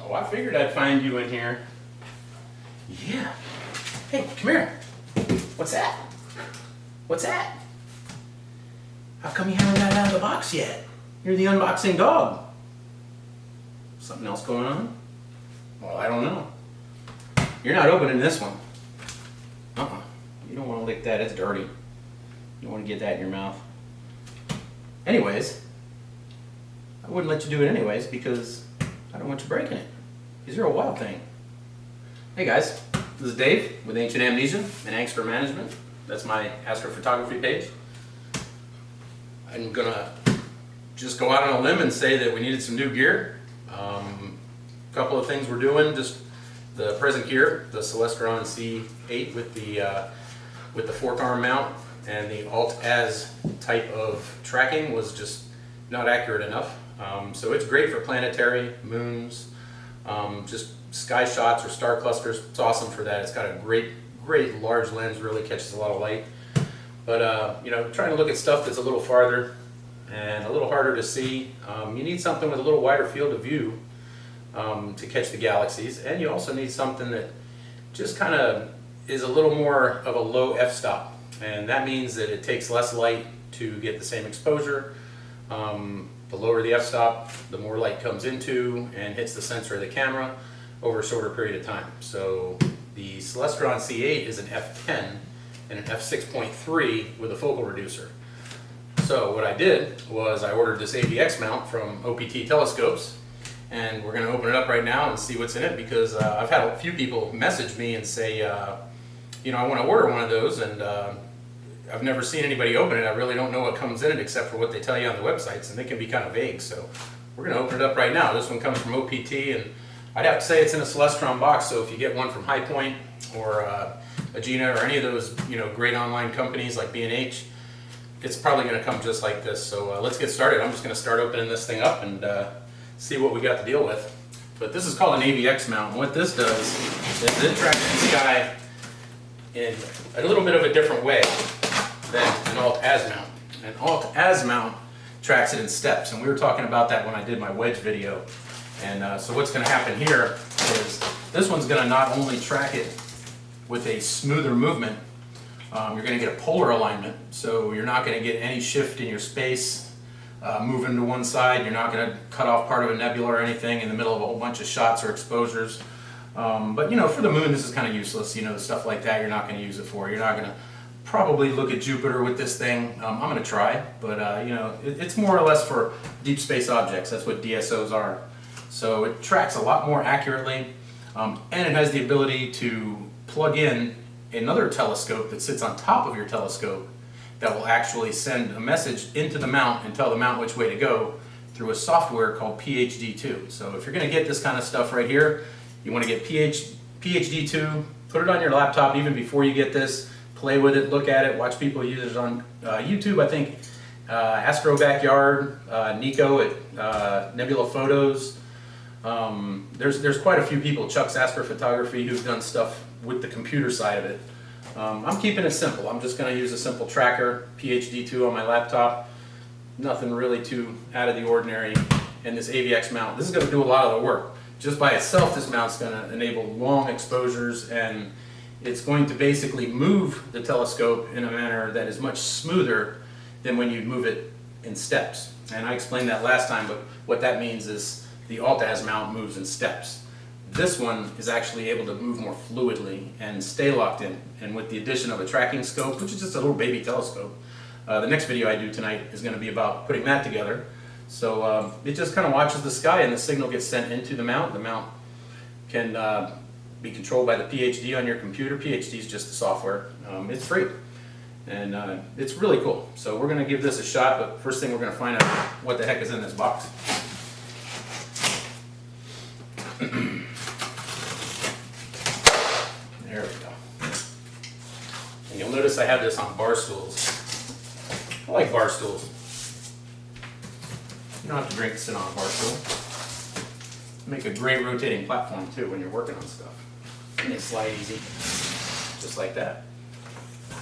Oh, I figured I'd find you in here. Yeah. Hey, come here. What's that? What's that? How come you haven't got it out of the box yet? You're the unboxing dog. Something else going on? Well, I don't know. You're not opening this one. You don't want to lick that, it's dirty. You don't want to get that in your mouth. Anyways, I wouldn't let you do it anyways because I don't want you breaking it. Because you're a wild thing. Hey guys, this is Dave with Ancient Amnesia and Angster Management. That's my astrophotography page. I'm gonna just go out on a limb and say that we needed some new gear. A couple of things we're doing, just the present gear, the Celestron C8 with the fork arm mount and the Alt-Az type of tracking was just not accurate enough. So it's great for planetary, moons, just sky shots or star clusters. It's awesome for that. It's got a great large lens, really catches a lot of light. But you know, trying to look at stuff that's a little farther and a little harder to see, you need something with a little wider field of view to catch the galaxies, and you also need something that just kind of is a little more of a low f-stop, and that means that it takes less light to get the same exposure. The lower the f-stop, the more light comes into and hits the sensor of the camera over a shorter period of time. So the Celestron C8 is an f10 and an f6.3 with a focal reducer. So what I did was I ordered this AVX mount from OPT Telescopes, and we're going to open it up right now and see what's in it, because I've had a few people message me and say, you know, I want to order one of those, and I've never seen anybody open it. I really don't know what comes in it except for what they tell you on the websites, and they can be kind of vague. So we're going to open it up right now. This one comes from OPT, and I'd have to say it's in a Celestron box, so if you get one from High Point or Agena or any of those, you know, great online companies like B&H, it's probably going to come just like this. So let's get started. I'm just going to start opening this thing up and see what we got to deal with. But this is called an AVX mount, and what this does is it tracks the sky in a little bit of a different way than an Alt-Az mount. An Alt-Az mount tracks it in steps, and we were talking about that when I did my wedge video. And so what's going to happen here is this one's going to not only track it with a smoother movement, you're going to get a polar alignment, so you're not going to get any shift in your space. Moving to one side, you're not going to cut off part of a nebula or anything in the middle of a whole bunch of shots or exposures. But you know, for the moon, this is kind of useless. You know, stuff like that, you're not going to use it for. You're not going to probably look at Jupiter with this thing. I'm going to try, but you know, it's more or less for deep space objects. That's what DSOs are. So it tracks a lot more accurately, and it has the ability to plug in another telescope that sits on top of your telescope that will actually send a message into the mount and tell the mount which way to go through a software called PhD2. So if you're going to get this kind of stuff right here, you want to get PhD2, put it on your laptop even before you get this, play with it, look at it, watch people use it on YouTube. I think Astro Backyard, Nico at Nebula Photos. There's quite a few people, Chuck's Astrophotography, who've done stuff with the computer side of it. I'm keeping it simple. I'm just going to use a simple tracker, PhD2 on my laptop. Nothing really too out of the ordinary. And this AVX mount, this is going to do a lot of the work. Just by itself, this mount's going to enable long exposures, and it's going to basically move the telescope in a manner that is much smoother than when you move it in steps. And I explained that last time, but what that means is the Alt-Az mount moves in steps. This one is actually able to move more fluidly and stay locked in. And with the addition of a tracking scope, which is just a little baby telescope, the next video I do tonight is going to be about putting that together. So it just kind of watches the sky, and the signal gets sent into the mount. The mount can be controlled by the PhD on your computer. PhD is just the software. It's free, and it's really cool. So we're going to give this a shot, but first thing we're going to find out what the heck is in this box. There we go. And you'll notice I have this on bar stools. I like bar stools. You don't have to drink to sit on a bar stool. Make a great rotating platform too when you're working on stuff. And they slide easy, just like that.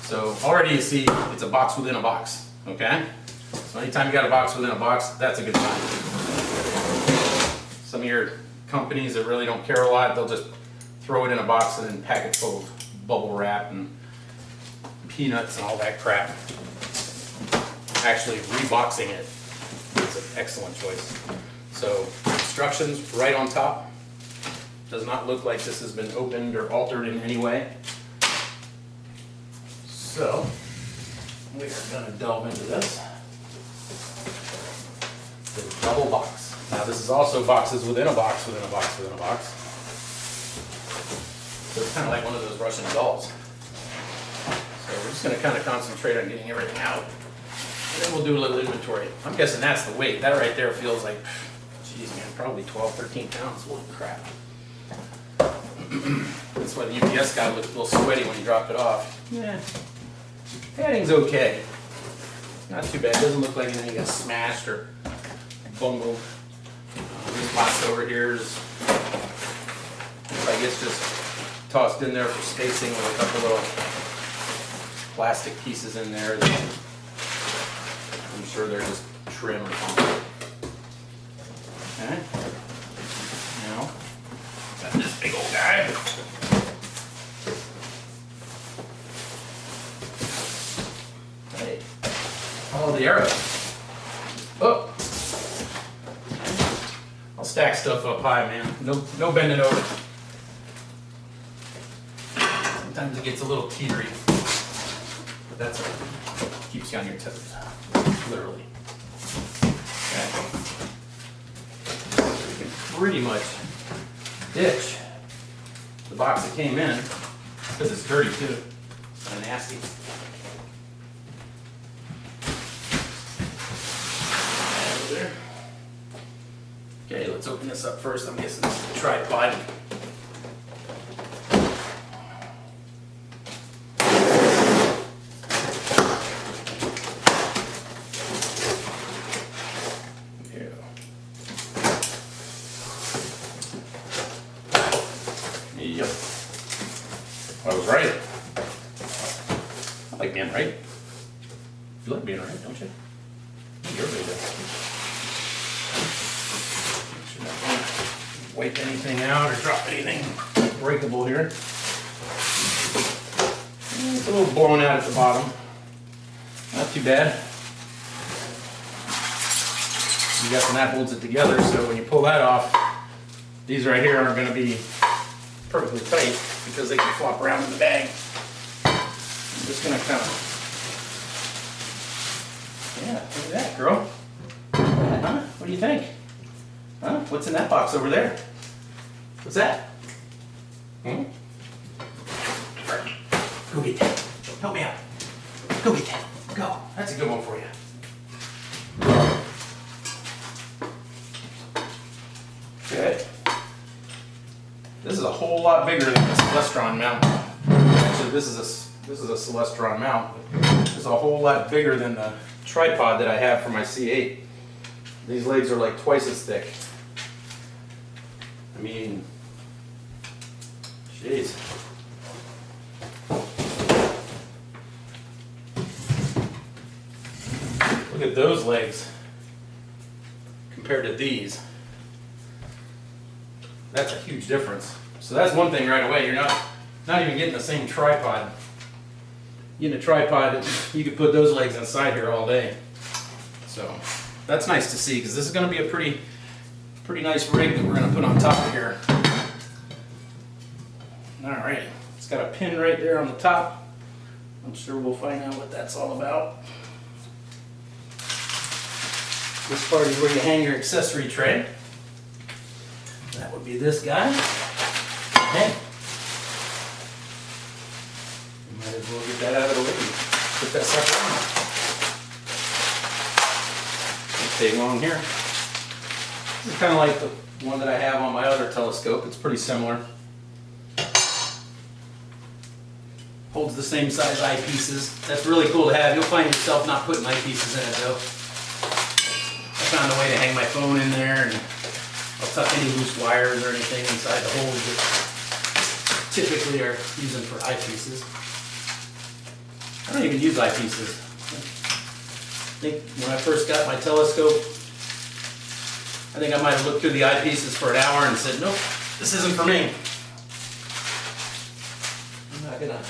So already you see it's a box within a box, okay? So anytime you got a box within a box, that's a good sign. Some of your companies that really don't care a lot, they'll just throw it in a box and then pack it full of bubble wrap and peanuts and all that crap. Actually, reboxing it is an excellent choice. So, instructions right on top. Does not look like this has been opened or altered in any way. So, we are going to delve into this. The double box. Now this is also boxes within a box, within a box, within a box. So it's kind of like one of those Russian dolls. So we're just going to kind of concentrate on getting everything out. And then we'll do a little inventory. I'm guessing that's the weight. That right there feels like, geez man, probably 12, 13 pounds. Holy crap. That's why the UPS guy looked a little sweaty when he dropped it off. Yeah. Padding's okay. Not too bad. Doesn't look like anything got smashed or bungled. This box over here is, I guess, just tossed in there for spacing with a couple little plastic pieces in there that I'm sure they're just trim or something. Okay. Now, got this big old guy. Hey, follow the arrow. Oh. I'll stack stuff up high, man. No bending over. Sometimes it gets a little teetery, but that's all right. Keeps you on your toes, literally. Okay. So you can pretty much ditch the box that came in, because it's dirty too, kind of nasty. Over there. Okay, let's open this up first. I'm guessing this is the tripod. Yep. I was right. I like being right. You like being right, don't you? Everybody does. Make sure not to wipe anything out or drop anything breakable here. It's a little blown out at the bottom. Not too bad. You got some that holds it together, so when you pull that off, these right here aren't going to be perfectly tight because they can flop around in the bag. I'm just going to kind of, yeah, look at that, girl. Huh? What do you think? Huh? What's in that box over there? What's that? Hmm? Go get that. Help me out. Go get that. Go. That's a good one for you. Okay. This is a whole lot bigger than the Celestron mount. Actually, this is a Celestron mount. It's a whole lot bigger than the tripod that I have for my C8. These legs are like twice as thick. I mean, jeez. Look at those legs compared to these. That's a huge difference. So that's one thing right away. You're not even getting the same tripod. Getting a tripod, you could put those legs inside here all day. So that's nice to see, because this is going to be a pretty nice rig that we're going to put on top of here. Alright, it's got a pin right there on the top. I'm sure we'll find out what that's all about. This part is where you hang your accessory tray. That would be this guy. Okay. You might as well get that out of the way and put that sucker on. Let's take along here. This is kind of like the one that I have on my other telescope. It's pretty similar. Holds the same size eyepieces. That's really cool to have. You'll find yourself not putting eyepieces in it though. I found a way to hang my phone in there, and I'll tuck any loose wires or anything inside the holes that typically are using for eyepieces. I don't even use eyepieces. I think when I first got my telescope, I think I might have looked through the eyepieces for an hour and said, nope, this isn't for me. I'm not gonna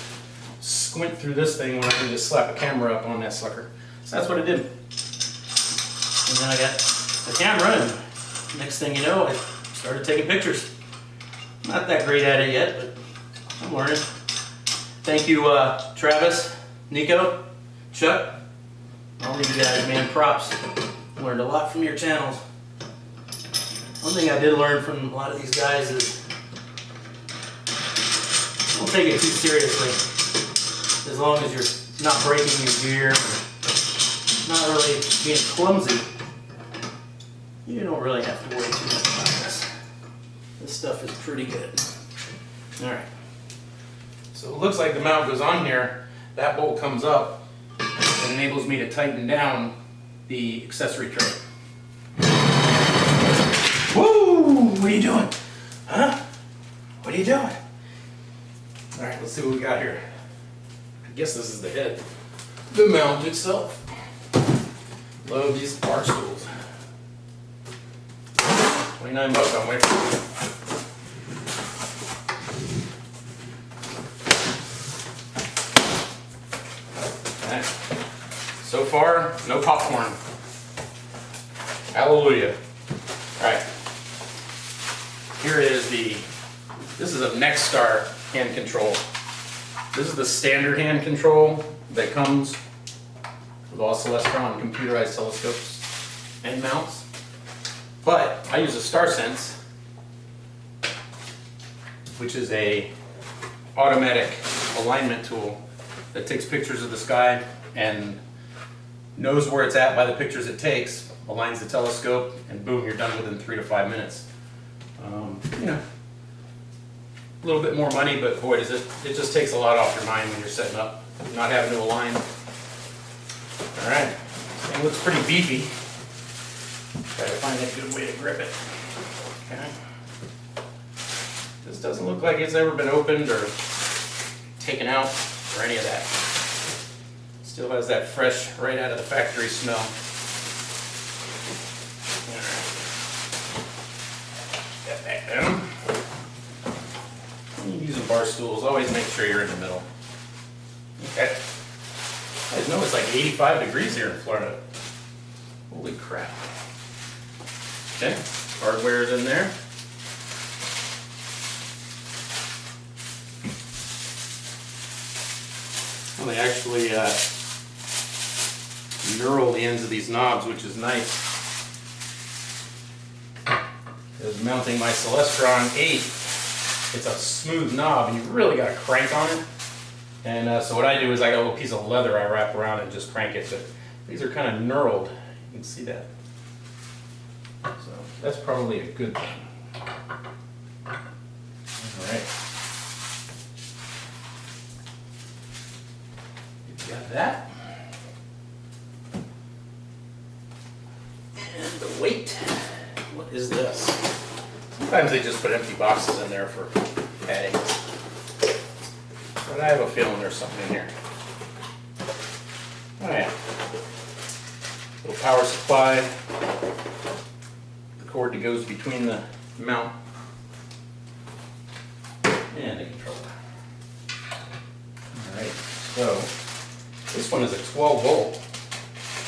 squint through this thing when I can just slap a camera up on that sucker. So that's what I did. And then I got the camera, and next thing you know, I started taking pictures. Not that great at it yet, but I'm learning. Thank you, Travis, Nico, Chuck, all of you guys, man, props. Learned a lot from your channels. One thing I did learn from a lot of these guys is don't take it too seriously. As long as you're not breaking your gear, not really being clumsy, you don't really have to worry too much about this. This stuff is pretty good. Alright. So it looks like the mount goes on here, that bolt comes up, and enables me to tighten down the accessory tray. Woo! What are you doing? Huh? What are you doing? Alright, let's see what we got here. I guess this is the head. The mount itself. Love these bar stools. 29 bucks, I'm waiting. Alright. So far, no popcorn. Hallelujah. Alright. Here is this is a Nexstar hand control. This is the standard hand control that comes with all Celestron computerized telescopes and mounts. But I use a StarSense, which is a automatic alignment tool that takes pictures of the sky and knows where it's at by the pictures it takes, aligns the telescope, and boom, you're done within 3 to 5 minutes. You know, a little bit more money, but boy, it just takes a lot off your mind when you're setting up, not having to align. All right, it looks pretty beefy. Try to find a good way to grip it. Okay. This doesn't look like it's ever been opened or taken out or any of that. Still has that fresh, right out of the factory smell. Get back down. When you're using bar stools, always make sure you're in the middle. Okay. I know it's like 85 degrees here in Florida. Holy crap. Okay, hardware is in there. Well, they actually knurl the ends of these knobs, which is nice. Because mounting my Celestron 8, it's a smooth knob, and you really got to crank on it. And so what I do is I got a little piece of leather I wrap around and just crank it. But these are kind of knurled. You can see that. So that's probably a good thing. All right. You got that. And the weight. What is this? Sometimes they just put empty boxes in there for padding. But I have a feeling there's something in here. Oh yeah. Little power supply. The cord that goes between the mount and the controller. Alright, so this one is a 12 volt.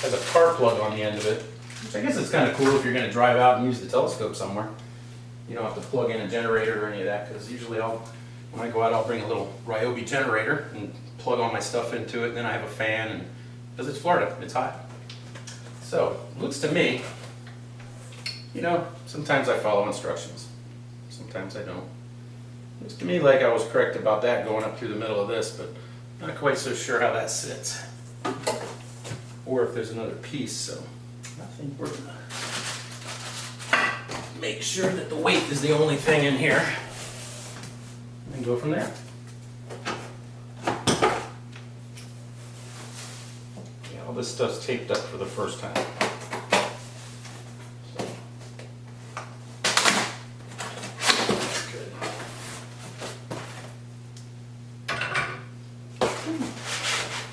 Has a car plug on the end of it. Which I guess it's kind of cool if you're going to drive out and use the telescope somewhere. You don't have to plug in a generator or any of that, because usually when I go out, I'll bring a little Ryobi generator and plug all my stuff into it, and then I have a fan, and because it's Florida, it's hot. So, looks to me, you know, sometimes I follow instructions, sometimes I don't. Looks to me like I was correct about that going up through the middle of this, but not quite so sure how that sits. Or if there's another piece, so I think we're gonna make sure that the weight is the only thing in here, and go from there. Yeah, all this stuff's taped up for the first time. So. Good.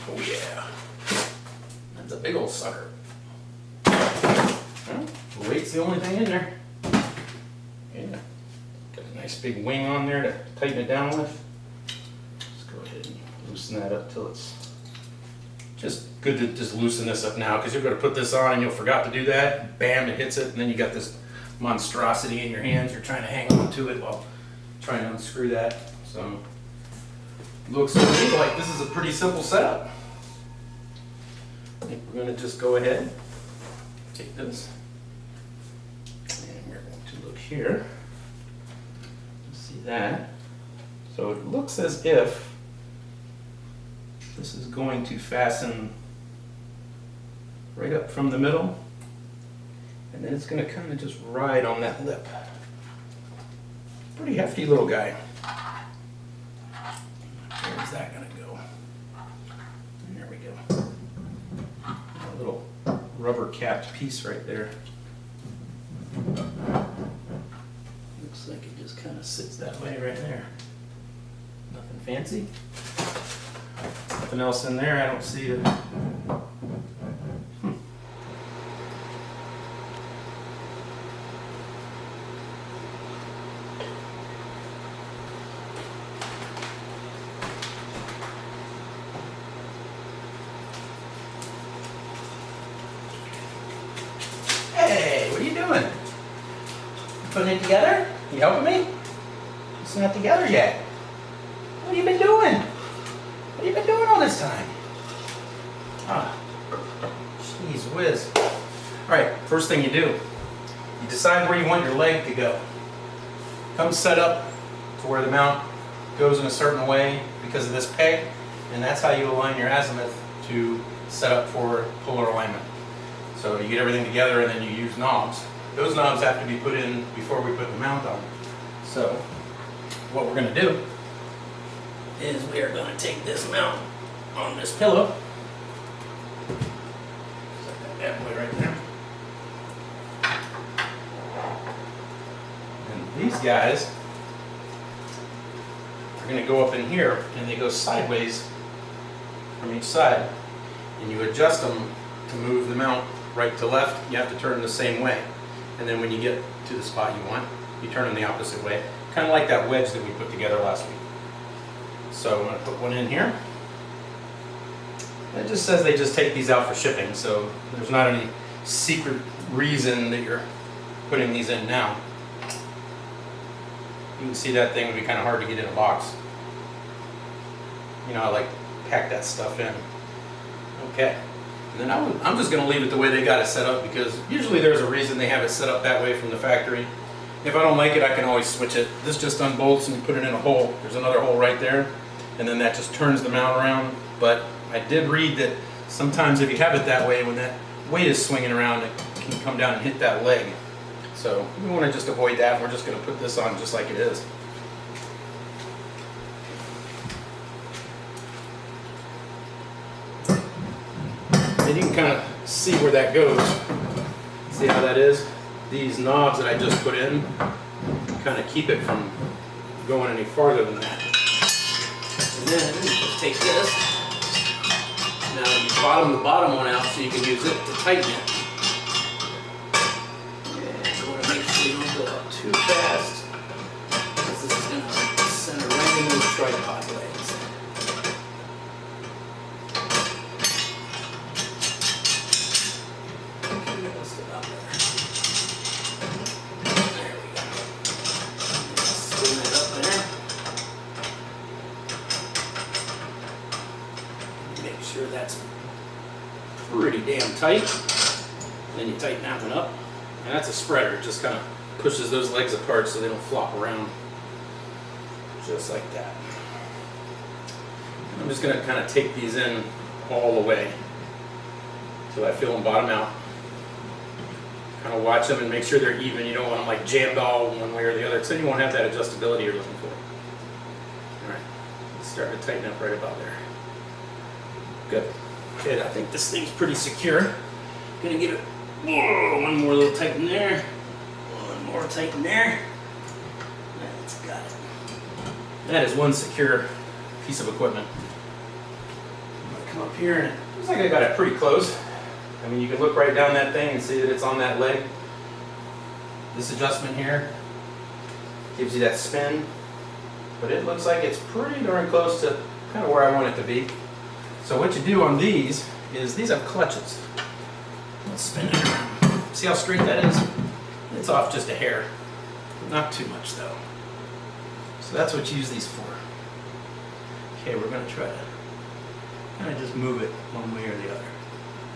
Oh yeah. That's a big old sucker. Well, the weight's the only thing in there. Yeah. Got a nice big wing on there to tighten it down with. Let's go ahead and loosen that up till it's just good to just loosen this up now, because you're going to put this on and you'll forgot to do that. Bam, it hits it, and then you got this monstrosity in your hands. You're trying to hang on to it while trying to unscrew that. So looks to me like this is a pretty simple setup. I think we're going to just go ahead, take this, and we're going to look here. See that? So it looks as if this is going to fasten right up from the middle, and then it's going to kind of just ride on that lip. Pretty hefty little guy. Where's that going to go? And there we go. A little rubber capped piece right there. Looks like it just kind of sits that way right there. Nothing fancy. Nothing else in there. I don't see it. Hey, what are you doing? You putting it together? You helping me? It's not together yet. What have you been doing? What have you been doing all this time? Ah, jeez whiz. All right, first thing you do, you decide where you want your leg to go. Come set up to where the mount goes in a certain way because of this peg, and that's how you align your azimuth to set up for polar alignment. So you get everything together and then you use knobs. Those knobs have to be put in before we put the mount on. So what we're going to do is we are going to take this mount on this pillow. Set that bad boy right there. And these guys are going to go up in here, and they go sideways from each side. And you adjust them to move the mount right to left. You have to turn them the same way. And then when you get to the spot you want, you turn them the opposite way. Kind of like that wedge that we put together last week. So I'm going to put one in here. It just says they just take these out for shipping, so there's not any secret reason that you're putting these in now. You can see that thing would be kind of hard to get in a box. You know, I like to pack that stuff in. Okay. And then I'm just going to leave it the way they got it set up, because usually there's a reason they have it set up that way from the factory. If I don't like it, I can always switch it. This just unbolts and you put it in a hole. There's another hole right there, and then that just turns the mount around. But I did read that sometimes if you have it that way, when that weight is swinging around, it can come down and hit that leg. So we want to just avoid that. We're just going to put this on just like it is. And you can kind of see where that goes. See how that is? These knobs that I just put in kind of keep it from going any farther than that. And then you just take this. Now you bottom the bottom one out so you can use it to tighten it. And you want to make sure you don't go up too fast, because this is going to center right into the tripod legs. Sure that's pretty damn tight. And then you tighten that one up, and that's a spreader. It just kind of pushes those legs apart so they don't flop around, just like that. I'm just going to kind of take these in all the way until I feel them bottom out. Kind of watch them and make sure they're even. You don't want them like jammed all one way or the other, because then you won't have that adjustability you're looking for. All right, it's starting to tighten up right about there. Good. Okay, I think this thing's pretty secure. Gonna give it one more little tighten there. One more tighten there. That's got it. That is one secure piece of equipment. I'm gonna come up here, and it looks like I got it pretty close. I mean, you can look right down that thing and see that it's on that leg. This adjustment here gives you that spin, but it looks like it's pretty darn close to kind of where I want it to be. So what you do on these is these have clutches. Let's spin it around. See how straight that is? It's off just a hair. Not too much though. So that's what you use these for. Okay, we're going to try to kind of just move it one way or the other.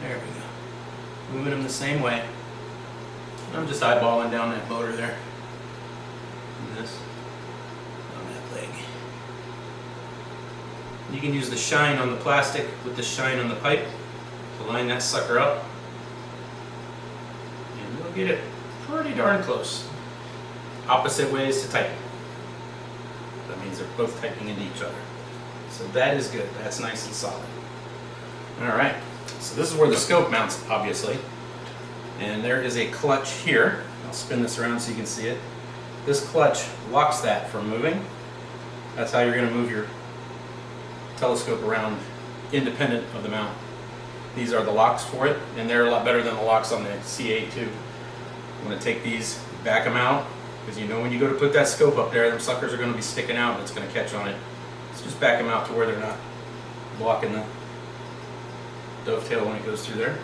There we go. Moving them the same way. I'm just eyeballing down that motor there. And this on that leg. You can use the shine on the plastic with the shine on the pipe to line that sucker up. And you'll get it pretty darn close. Opposite ways to tighten. That means they're both tightening into each other. So that is good. That's nice and solid. Alright, so this is where the scope mounts, obviously. And there is a clutch here. I'll spin this around so you can see it. This clutch locks that from moving. That's how you're going to move your telescope around independent of the mount. These are the locks for it, and they're a lot better than the locks on the C8 II. I'm going to take these, back them out, because you know when you go to put that scope up there, them suckers are going to be sticking out and it's going to catch on it. So just back them out to where they're not blocking the dovetail when it goes through there.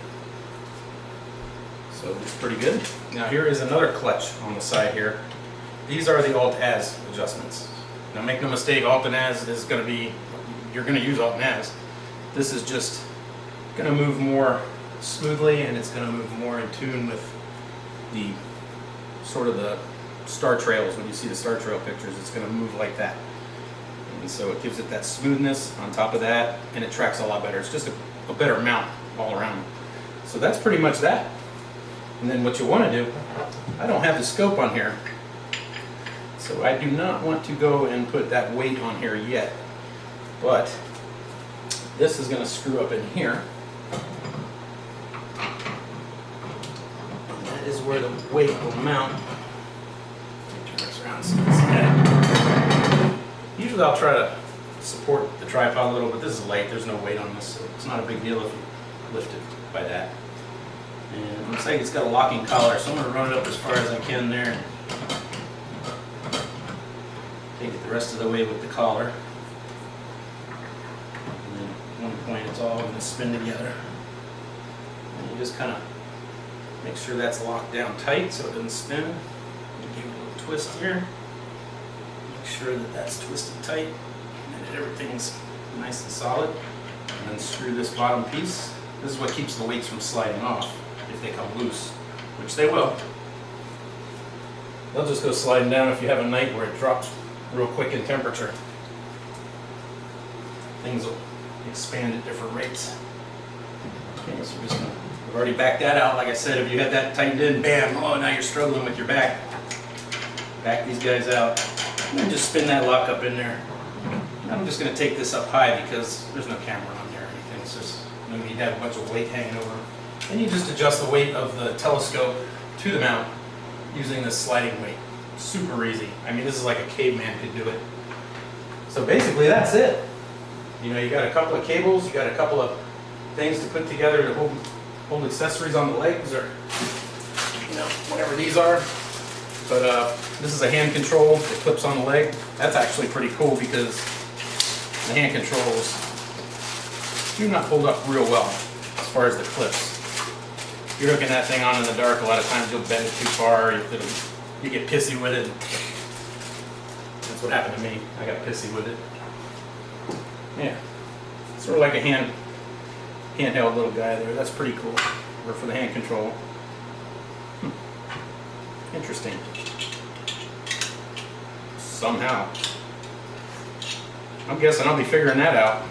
So it's pretty good. Now here is another clutch on the side here. These are the Alt-Az adjustments. Now make no mistake, Alt-Az is going to be, you're going to use Alt-Az. This is just going to move more smoothly, and it's going to move more in tune with the sort of the star trails. When you see the star trail pictures, it's going to move like that. And so it gives it that smoothness on top of that, and it tracks a lot better. It's just a better mount all around. So that's pretty much that. And then what you want to do, I don't have the scope on here, so I do not want to go and put that weight on here yet. But this is going to screw up in here. And that is where the weight will mount. Turn this around so you can see that. Usually I'll try to support the tripod a little, but this is light. There's no weight on this, so it's not a big deal if you lift it by that. And it looks like it's got a locking collar, so I'm going to run it up as far as I can there. Take it the rest of the way with the collar. And then at one point it's all going to spin together. And you just kind of make sure that's locked down tight so it doesn't spin. And give it a little twist here. Make sure that that's twisted tight and that everything's nice and solid. And then screw this bottom piece. This is what keeps the weights from sliding off. If they come loose, which they will. They'll just go sliding down if you have a night where it drops real quick in temperature. Things will expand at different rates. Okay, so we're just gonna, we've already backed that out. Like I said, if you had that tightened in, bam, oh, now you're struggling with your back. Back these guys out. And then just spin that lock up in there. And I'm just gonna take this up high because there's no camera on there or anything. It's just, no need to have a bunch of weight hanging over. And you just adjust the weight of the telescope to the mount using this sliding weight. Super easy. I mean, this is like a caveman could do it. So basically that's it. You know, you got a couple of cables, you got a couple of things to put together to hold accessories on the legs, or you know, whatever these are. But this is a hand control that clips on the leg. That's actually pretty cool because the hand controls do not hold up real well as far as the clips. If you're hooking that thing on in the dark, a lot of times you'll bend it too far, you get pissy with it. That's what happened to me. I got pissy with it. Yeah, sort of like a handheld little guy there. That's pretty cool. Or for the hand control. Interesting. Somehow. I'm guessing I'll be figuring that out.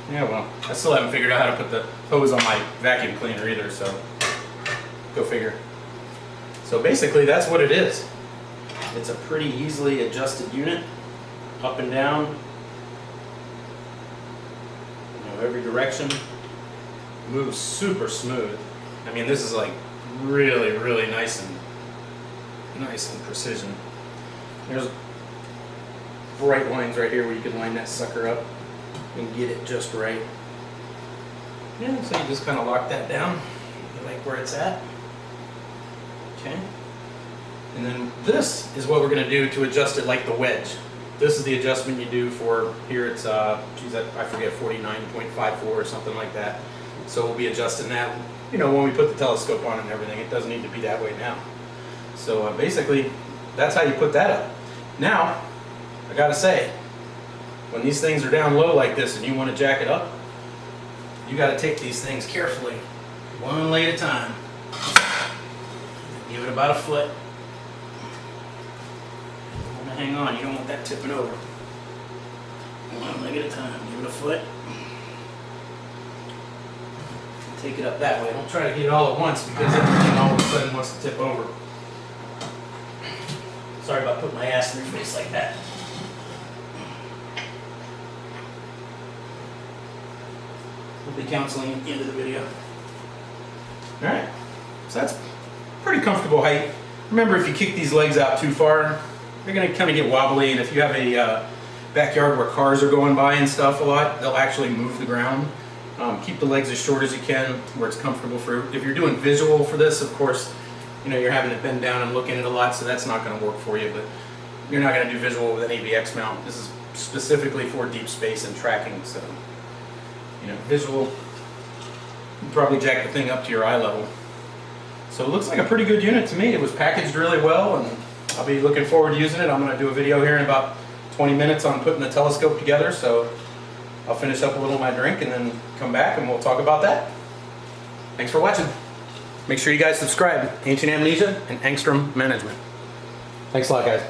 Yeah, well, I still haven't figured out how to put the hose on my vacuum cleaner either, so go figure. So basically that's what it is. It's a pretty easily adjusted unit, up and down, you know, every direction. Moves super smooth. I mean, this is like really, really nice and precision. There's bright lines right here where you can line that sucker up and get it just right. Yeah, so you just kind of lock that down. You like where it's at. Okay. And then this is what we're going to do to adjust it like the wedge. This is the adjustment you do for, here it's, geez, I forget, 49.54 or something like that. So we'll be adjusting that, you know, when we put the telescope on and everything. It doesn't need to be that way now. So basically, that's how you put that up. Now, I gotta say, when these things are down low like this and you want to jack it up, you gotta take these things carefully, one leg at a time. Give it about a foot. Hang on, you don't want that tipping over. One leg at a time, give it a foot. Take it up that way. Don't try to get it all at once because everything all of a sudden wants to tip over. Sorry about putting my ass in your face like that. We'll be counseling at the end of the video. Alright, so that's pretty comfortable height. Remember, if you kick these legs out too far, they're going to kind of get wobbly, and if you have a backyard where cars are going by and stuff a lot, they'll actually move the ground. Keep the legs as short as you can where it's comfortable for. If you're doing visual for this, of course, you know, you're having to bend down and look in it a lot, so that's not going to work for you, but you're not going to do visual with an AVX mount. This is specifically for deep space and tracking, so, you know, visual, you probably jack the thing up to your eye level. So it looks like a pretty good unit to me. It was packaged really well, and I'll be looking forward to using it. I'm going to do a video here in about 20 minutes on putting the telescope together, so I'll finish up a little of my drink and then come back and we'll talk about that. Thanks for watching. Make sure you guys subscribe. Ancient Amnesia and Angstrom Management. Thanks a lot, guys.